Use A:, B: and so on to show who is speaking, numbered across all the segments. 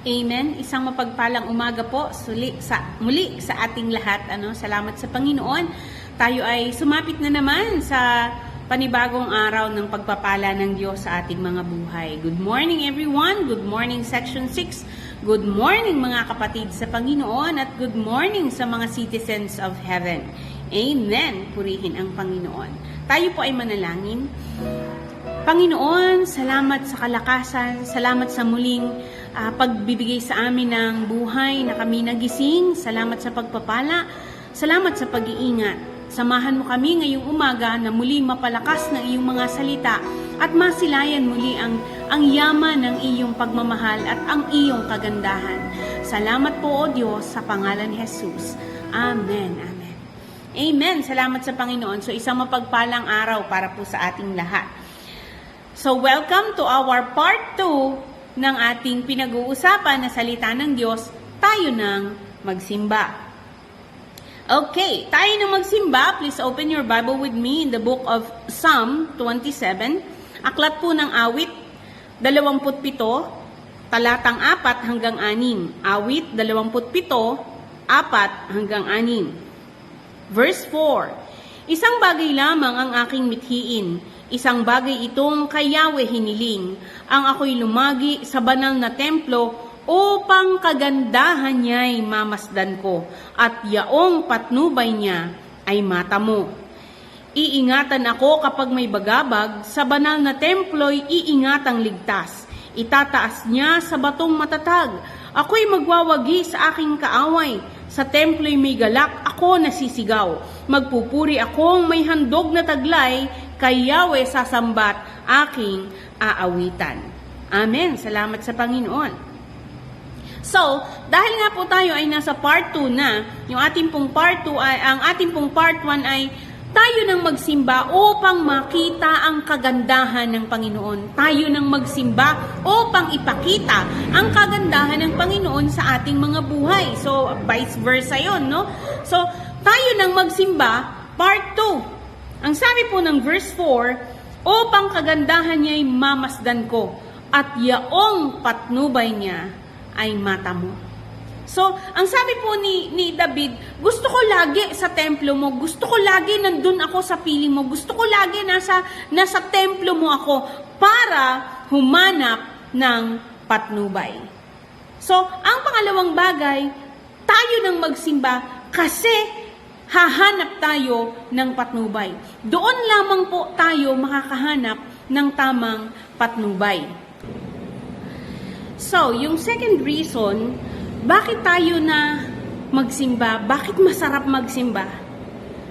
A: Amen. Isang mapagpalang umaga po muli sa ating lahat. Salamat sa Panginoon. Tayo ay sumapit na naman sa panibagong araw ng pagpapala ng Diyos sa ating mga buhay. Good morning everyone. Good morning Section 6. Good morning mga kapatid sa Panginoon at good morning sa mga citizens of heaven. Amen. Purihin ang Panginoon. Tayo po ay manalangin. Panginoon, salamat sa kalakasan, salamat sa muling pagbibigay sa amin ng buhay na kami nagising, salamat sa pagpapala, salamat sa pag-iingat. Samahan mo kami ngayong umaga na muli mapalakas ng iyong mga salita at masilayan muli ang yaman ng iyong pagmamahal at ang iyong kagandahan. Salamat po, O Diyos, sa pangalan ni Jesus. Amen. Amen. Amen. Salamat sa Panginoon. So, isang mapagpalang araw para po sa ating lahat. So, welcome to our part 2 ng ating pinag-uusapan na salita ng Diyos, tayo nang magsimba. Okay, tayo nang magsimba. Please open your Bible with me in the book of Psalm 27. Aklat po ng awit 27, talatang 4 hanggang 6. Awit 27, 4 hanggang 6. Verse 4. Isang bagay lamang ang aking mithiin. Isang bagay itong kay Yahweh hiniling, ang ako'y lumagi sa banal na templo upang kagandahan niya'y mamasdan ko at yaong patnubay niya ay matamo. Iingatan ako kapag may bagabag, sa banal na templo'y iingatang ligtas. Itataas niya sa batong matatag. Ako'y magwawagi sa aking kaaway. Sa templo'y may galak, ako nasisigaw. Magpupuri akong may handog na taglay, kay Yahweh sasambat aking aawitan. Amen. Salamat sa Panginoon. So, dahil nga po tayo ay nasa part 2 na, yung ating pong part 2 ay, ang ating pong part 1 ay tayo nang magsimba upang makita ang kagandahan ng Panginoon. Tayo nang magsimba upang ipakita ang kagandahan ng Panginoon sa ating mga buhay. So, vice versa yun, no? So, tayo nang magsimba, part 2. Ang sabi po ng verse 4, upang kagandahan niya'y mamasdan ko, at yaong patnubay niya ay mata mo. So, ang sabi po ni David, gusto ko lagi sa templo mo, gusto ko lagi nandun ako sa piling mo, gusto ko lagi nasa templo mo ako para humanap ng patnubay. So, ang pangalawang bagay, tayo nang magsimba kasi hahanap tayo ng patnubay. Doon lamang po tayo makakahanap ng tamang patnubay. So, yung second reason, bakit tayo na magsimba? Bakit masarap magsimba?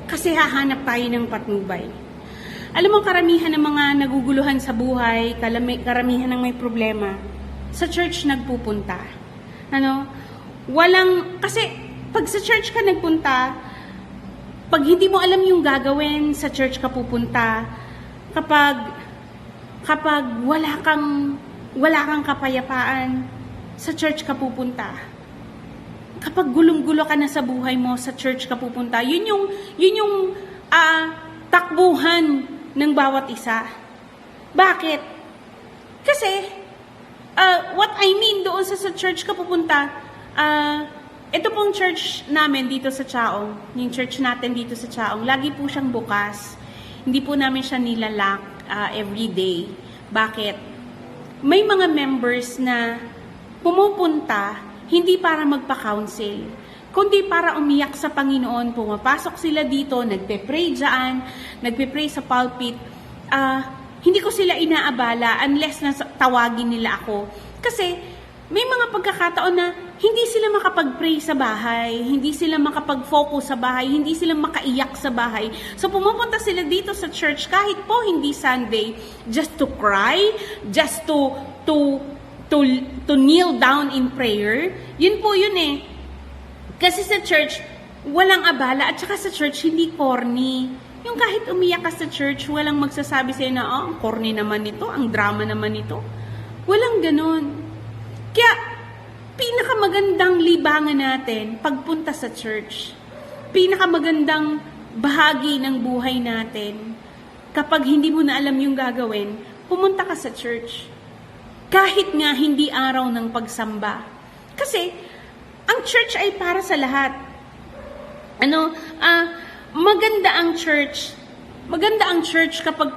A: Kasi hahanap tayo ng patnubay. Alam mo, karamihan ng mga naguguluhan sa buhay, karamihan ng may problema, sa church nagpupunta. Kasi pag sa church ka nagpunta, pag hindi mo alam yung gagawin, sa church ka pupunta. Kapag wala kang kapayapaan, sa church ka pupunta. Kapag gulong-gulo ka na sa buhay mo, sa church ka pupunta. Yun yung takbuhan ng bawat isa. Bakit? Kasi what I mean doon sa church ka pupunta, ito pong church namin dito sa Chaong, yung church natin dito sa Chaong, lagi po siyang bukas. Hindi po namin siya nilalak every day. Bakit? May mga members na pumupunta hindi para magpa-counsel, kundi para umiyak sa Panginoon. Pumapasok sila dito, nagpe-pray dyan, nagpe-pray sa pulpit. Hindi ko sila inaabala unless na tawagin nila ako. Kasi may mga pagkakataon na hindi sila makapag-pray sa bahay, hindi sila makapag-focus sa bahay, hindi sila makaiyak sa bahay. So pumupunta sila dito sa church kahit po hindi Sunday, just to cry, just to kneel down in prayer. Yun po yun eh. Kasi sa church, walang abala at saka sa church hindi corny. Yung kahit umiyak ka sa church, walang magsasabi sa'yo na, ang corny naman nito, ang drama naman nito. Walang ganon. Kaya, pinakamagandang libangan natin pagpunta sa church. Pinakamagandang bahagi ng buhay natin. Kapag hindi mo na alam yung gagawin, pumunta ka sa church. Kahit nga hindi araw ng pagsamba, Kasi, ang church ay para sa lahat. Maganda ang church. Maganda ang church kapag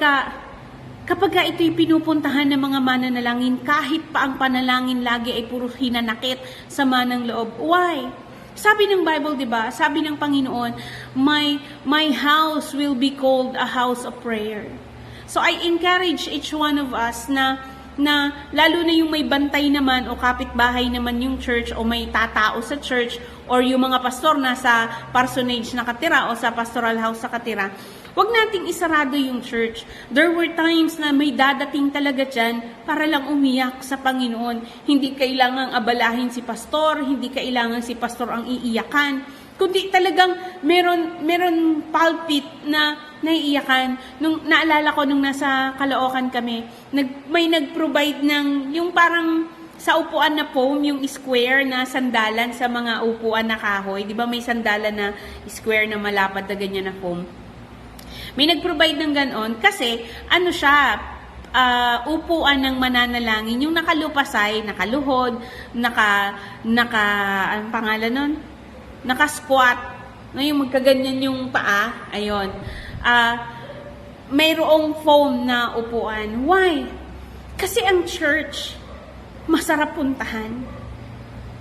A: ito'y pinupuntahan ng mga mananalangin, kahit pa ang panalangin lagi ay puro hinanakit, sama ng loob. Why? Sabi ng Bible, di ba? Sabi ng Panginoon, my house will be called a house of prayer. So I encourage each one of us na lalo na yung may bantay naman o kapitbahay naman yung church o may tatao sa church or yung mga pastor na sa parsonage nakatira o sa pastoral house nakatira, huwag nating isarado yung church. There were times na may dadating talaga dyan para lang umiyak sa Panginoon. Hindi kailangang abalahin si pastor, hindi kailangan si pastor ang iiyakan, kundi talagang meron pulpit na naiiyakan. Naalala ko nung nasa Caloocan kami, may nag-provide ng yung parang sa upuan na foam, yung square na sandalan sa mga upuan na kahoy. Di ba may sandalan na square na malapad na ganyan na foam? May nag-provide ng ganon kasi upuan ng mananalangin, yung nakalupasay, nakaluhod, anong pangalan nun? Naka-squat, yung magkaganyan yung paa, ayun. Mayroong foam na upuan. Why? Kasi ang church, masarap puntahan.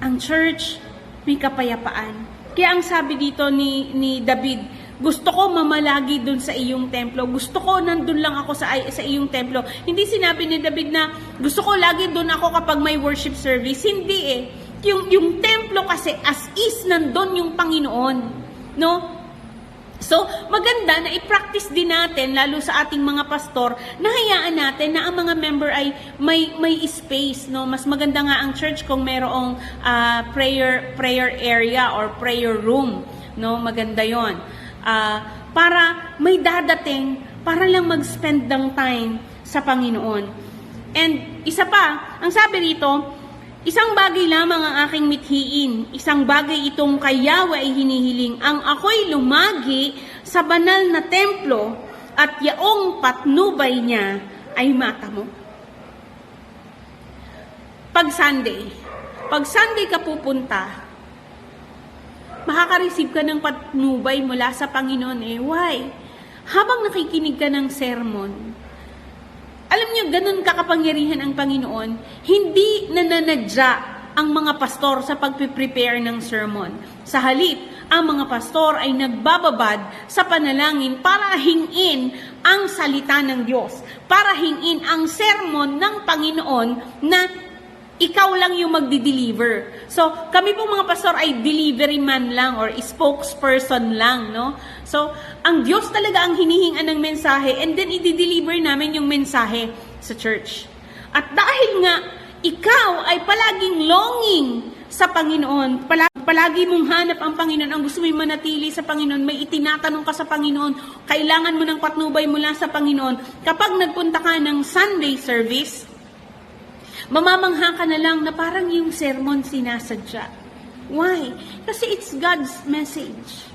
A: Ang church, may kapayapaan. Kaya ang sabi dito ni David, gusto ko mamalagi dun sa iyong templo. Gusto ko nandun lang ako sa iyong templo. Hindi sinabi ni David na gusto ko lagi dun ako kapag may worship service. Hindi eh. Yung templo kasi as is nandun yung Panginoon. No? So, maganda na i-practice din natin, lalo sa ating mga pastor, na hayaan natin na ang mga member ay may space. No? Mas maganda nga ang church kung mayroong prayer area or prayer room. No? Maganda yon. Para may dadating, para lang mag-spend ng time sa Panginoon. And isa pa, ang sabi rito, isang bagay lamang ang aking mithiin, isang bagay itong kay Yahweh ay hinihiling, ang ako'y lumagi sa banal na templo at yaong patnubay niya ay matamo. Pag Sunday ka pupunta, makaka-receive ka ng patnubay mula sa Panginoon eh. Why? Habang nakikinig ka ng sermon, alam niyo, ganun kakapangyarihan ang Panginoon, hindi nananadya ang mga pastor sa pagpiprepare ng sermon. Sa halip, ang mga pastor ay nagbababad sa panalangin para hingin ang salita ng Diyos, para hingin ang sermon ng Panginoon na ikaw lang yung magdi-deliver. So, kami pong mga pastor ay delivery man lang or spokesperson lang, no? So, ang Diyos talaga ang hinihingan ng mensahe and then i-deliver namin yung mensahe sa church. At dahil nga, ikaw ay palaging longing sa Panginoon, palagi mong hanap ang Panginoon, ang gusto mo manatili sa Panginoon, may itinatanong ka sa Panginoon, kailangan mo ng patnubay mula sa Panginoon. Kapag nagpunta ka ng Sunday service, mamamangha ka na lang na parang yung sermon sinasadya. Why? Kasi it's God's message.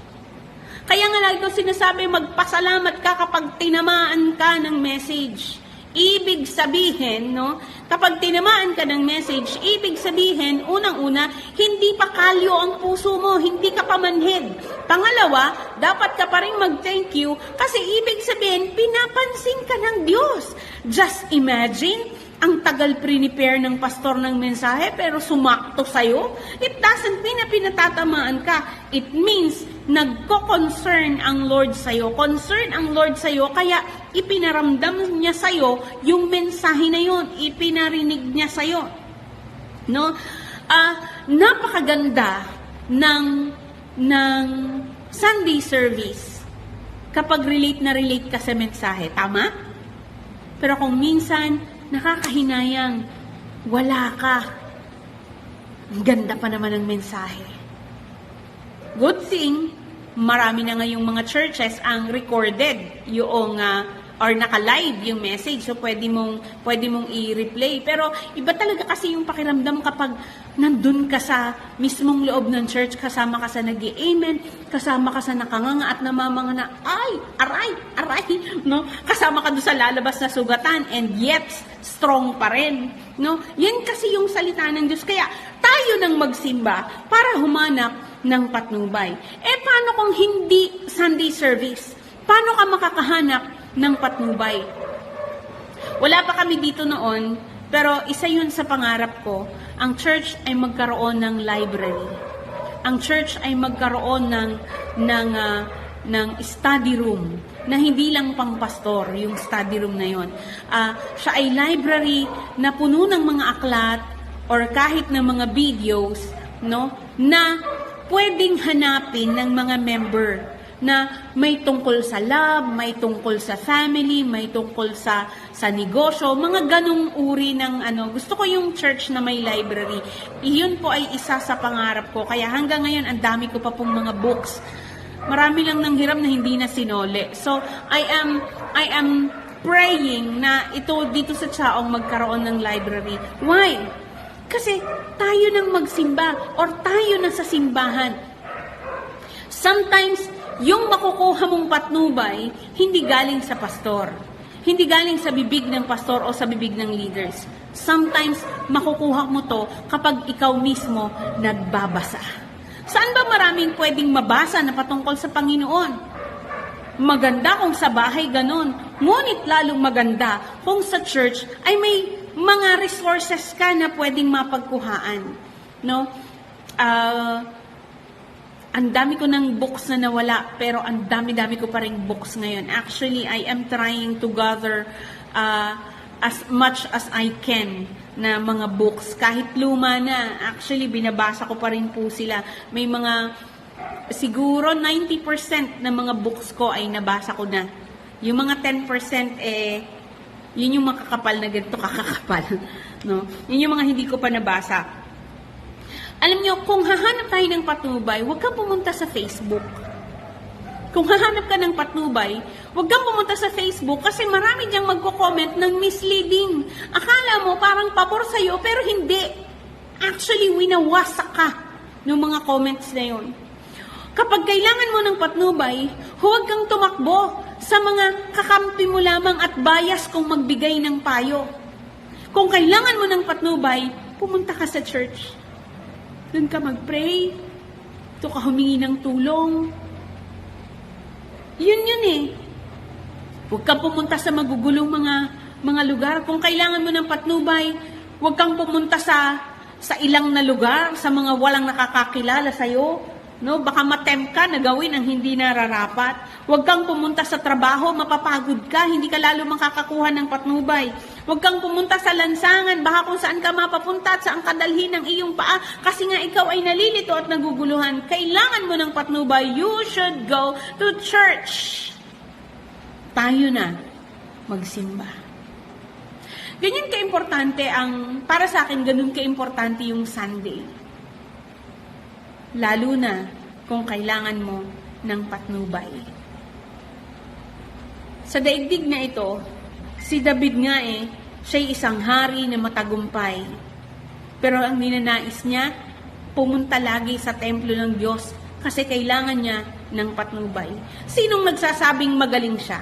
A: Kaya nga lagi ko sinasabi, magpasalamat ka kapag tinamaan ka ng message. Ibig sabihin, no, kapag tinamaan ka ng message, ibig sabihin, unang-una, hindi pa kalyo ang puso mo, hindi ka pamanhid. Pangalawa, dapat ka pa rin mag-thank you kasi ibig sabihin, pinapansin ka ng Diyos. Just imagine, ang tagal prepare ng pastor ng mensahe pero sumakto sa'yo. It doesn't mean na pinatatamaan ka. It means nagko-concern ang Lord sa'yo. Concern ang Lord sa'yo kaya ipinaramdam niya sa'yo yung mensahe na yun. Ipinarinig niya sa'yo. No? Napakaganda ng Sunday service kapag relate ka sa mensahe. Tama? Pero kung minsan nakakahinayang, wala ka. Ang ganda pa naman ng mensahe. Good thing, marami na ngayong mga churches ang recorded yung or naka-live yung message. So, pwede mong i-replay. Pero, iba talaga kasi yung pakiramdam kapag nandun ka sa mismong loob ng church, kasama ka sa nag-i-amen, kasama ka sa nakanganga at namamanga na, aray, no? Kasama ka doon sa lalabas na sugatan, and yet, strong pa rin, no? Yan kasi yung salita ng Diyos. Kaya, tayo nang magsimba para humanap ng patnubay. Paano kung hindi Sunday service? Paano ka makakahanap ng patnubay? Wala pa kami dito noon, pero isa yun sa pangarap ko. Ang church ay magkaroon ng library. Ang church ay magkaroon ng study room na hindi lang pang pastor, yung study room na yon. Siya ay library na puno ng mga aklat or kahit na mga videos, no, na pwedeng hanapin ng mga member na may tungkol sa love, may tungkol sa family, may tungkol sa negosyo, mga ganong uri ng Gusto ko yung church na may library. Iyon po ay isa sa pangarap ko. Kaya hanggang ngayon, ang dami ko pa pong mga books. Marami lang nang hiram na hindi na sinole. So, I am praying na ito dito sa Chaong magkaroon ng library. Why? Kasi tayo nang magsimba or tayo na sa simbahan. Sometimes, yung makukuha mong patnubay, hindi galing sa pastor. Hindi galing sa bibig ng pastor o sa bibig ng leaders. Sometimes, makukuha mo to kapag ikaw mismo nagbabasa. Saan ba maraming pwedeng mabasa na patungkol sa Panginoon? Maganda kung sa bahay ganon. Ngunit lalong maganda kung sa church ay may mga resources ka na pwedeng mapagkuhaan. No? Ang dami ko ng books na nawala, pero ang dami-dami ko pa rin books ngayon. Actually, I am trying to gather as much as I can na mga books. Kahit luma na, actually, binabasa ko pa rin po sila. May mga, siguro 90% ng mga books ko ay nabasa ko na. Yung mga 10%, yun yung makakapal na ganito kakakapal. No? Yun yung mga hindi ko pa nabasa. Alam nyo, kung hahanap tayo ng patnubay, huwag kang pumunta sa Facebook. Kung hahanap ka ng patnubay, huwag kang pumunta sa Facebook kasi marami diyang magko-comment ng misleading. Akala mo parang pabor sa'yo, pero hindi. Actually, winawasak ka ng mga comments na yun. Kapag kailangan mo ng patnubay, huwag kang tumakbo sa mga kakampi mo lamang at bias kung magbigay ng payo. Kung kailangan mo ng patnubay, pumunta ka sa church. Doon ka mag-pray. Doon ka humingi ng tulong. Yun eh. Huwag kang pumunta sa magugulong mga lugar. Kung kailangan mo ng patnubay, huwag kang pumunta sa ilang na lugar, sa mga walang nakakakilala sa'yo. No? Baka matempt ka na gawin ang hindi nararapat. Huwag kang pumunta sa trabaho, mapapagod ka, hindi ka lalo makakakuha ng patnubay. Huwag kang pumunta sa lansangan, baka kung saan ka mapapunta at saan ka dalhin ng iyong paa, kasi nga ikaw ay nalilito at naguguluhan. Kailangan mo ng patnubay, you should go to church. Tayo na magsimba. Ganyan kaimportante para sa akin, ganun kaimportante yung Sunday. Lalo na kung kailangan mo ng patnubay. Sa daigdig na ito, si David nga siya'y isang hari na matagumpay. Pero ang ninanais niya, pumunta lagi sa templo ng Diyos kasi kailangan niya ng patnubay. Sinong nagsasabing magaling siya?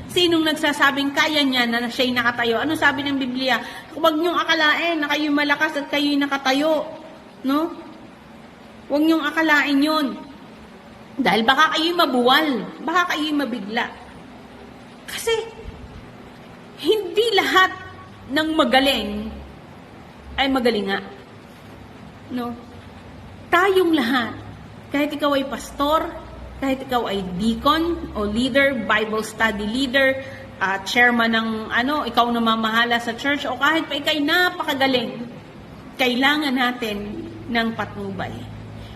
A: Sinong nagsasabing kaya niya na siya'y nakatayo? Ano sabi ng Biblia? Huwag niyong akalain na kayo'y malakas at kayo'y nakatayo. No? Huwag niyong akalain yun. Dahil baka kayo'y mabuwal. Baka kayo'y mabigla. Kasi, hindi lahat ng magaling ay magaling nga. No? Tayong lahat, kahit ikaw ay pastor, kahit ikaw ay deacon o leader, Bible study leader, chairman ng ikaw na mamahala sa church, o kahit pa ikay napakagaling, kailangan natin ng patnubay.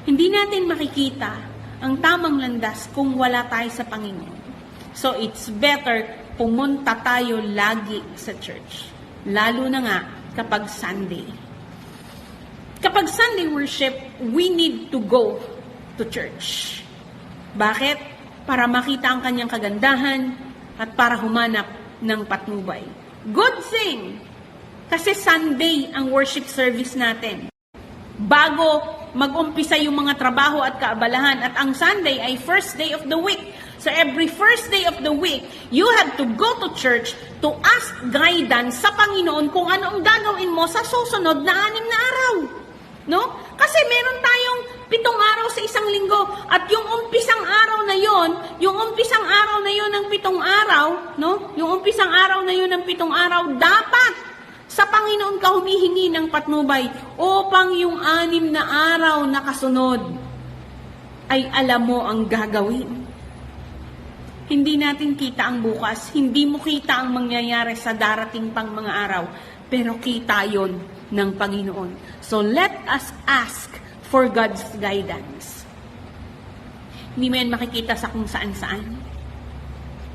A: Hindi natin makikita ang tamang landas kung wala tayo sa Panginoon. So, it's better pumunta tayo lagi sa church. Lalo na nga kapag Sunday. Kapag Sunday worship, we need to go to church. Bakit? Para makita ang kanyang kagandahan at para humanap ng patnubay. Good thing! Kasi Sunday ang worship service natin. Bago mag-umpisa yung mga trabaho at kaabalahan. At ang Sunday ay first day of the week. So every first day of the week, you have to go to church to ask guidance sa Panginoon kung ano ang gagawin mo sa susunod na 6 na araw. No? Kasi meron tayong 7 araw sa isang linggo at yung umpisang araw na yon, ng 7 araw, no? Yung umpisang araw na yon ng 7 araw, dapat sa Panginoon ka humihingi ng patnubay upang yung 6 na araw na kasunod ay alam mo ang gagawin. Hindi natin kita ang bukas, hindi mo kita ang mangyayari sa darating pang mga araw, pero kita yon ng Panginoon. So let us ask for God's guidance. Hindi mo yan makikita sa kung saan-saan.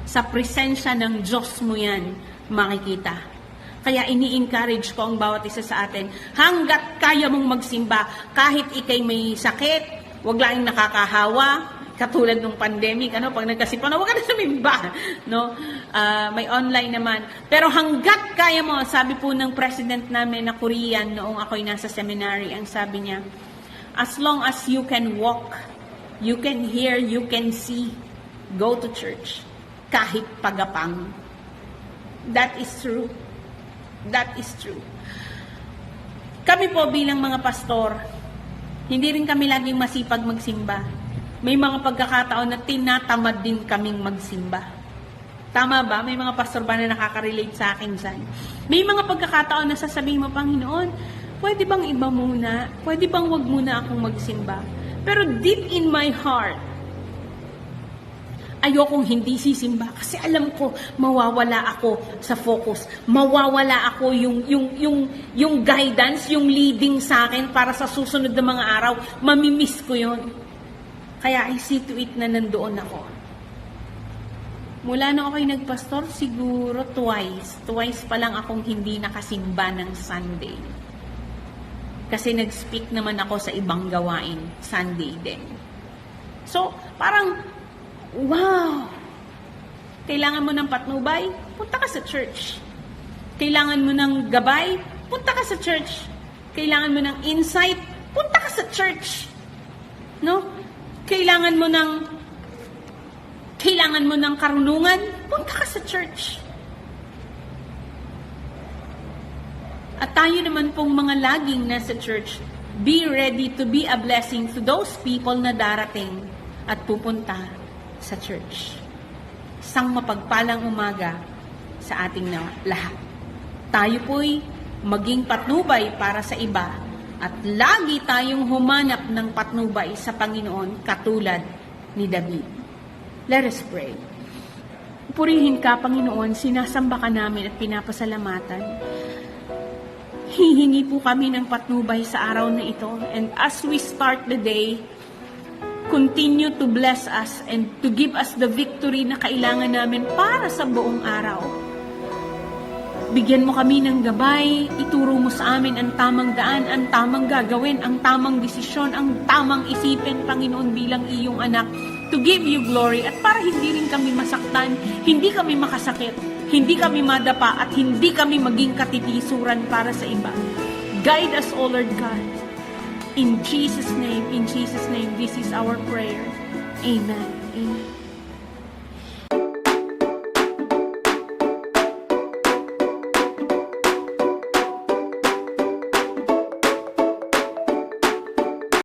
A: Sa presensya ng Diyos mo yan makikita. Kaya ini-encourage ko ang bawat isa sa atin, hanggat kaya mong magsimba, kahit ikay may sakit, wag lang nakakahawa, katulad ng pandemic, pag nagkasipa na, huwag ka na sumimba, no? May online naman. Pero hanggat kaya mo, sabi po ng president namin na Korean, noong ako'y nasa seminary, ang sabi niya, as long as you can walk, you can hear, you can see, go to church. Kahit pagapang. That is true. That is true. Kami po bilang mga pastor, hindi rin kami laging masipag magsimba. May mga pagkakataon na tinatamad din kaming magsimba. Tama ba? May mga pastor ba na nakaka-relate sa akin dyan? May mga pagkakataon na sasabihin mo, Panginoon, pwede bang iba muna? Pwede bang wag muna akong magsimba? Pero deep in my heart, ayokong hindi sisimba kasi alam ko mawawala ako sa focus. Mawawala ako yung guidance, yung leading sa akin para sa susunod na mga araw. Mamimiss ko yon. Kaya I see to it na nandoon ako. Mula na ako'y nagpastor, siguro twice pa lang akong hindi nakasimba ng Sunday. Kasi nag-speak naman ako sa ibang gawain, Sunday din. So, parang, wow! Kailangan mo ng patnubay? Punta ka sa church. Kailangan mo ng gabay? Punta ka sa church. Kailangan mo ng insight? Punta ka sa church. No? Kailangan mo ng karunungan? Punta ka sa church. At tayo naman pong mga laging nasa church, be ready to be a blessing to those people na darating at pupunta sa church. Isang mapagpalang umaga sa ating lahat. Tayo po'y maging patnubay para sa iba at lagi tayong humanap ng patnubay sa Panginoon katulad ni David. Let us pray. Purihin ka, Panginoon, sinasamba ka namin at pinapasalamatan. Hihingi po kami ng patnubay sa araw na ito. And as we start the day, continue to bless us and to give us the victory na kailangan namin para sa buong araw. Bigyan mo kami ng gabay, ituro mo sa amin ang tamang daan, ang tamang gagawin, ang tamang desisyon, ang tamang isipin, Panginoon, bilang iyong anak, to give you glory. At para hindi rin kami masaktan, hindi kami makasakit, hindi kami madapa, at hindi kami maging katitisuran para sa iba. Guide us, O Lord God. In Jesus' name, this is our prayer. Amen. Amen.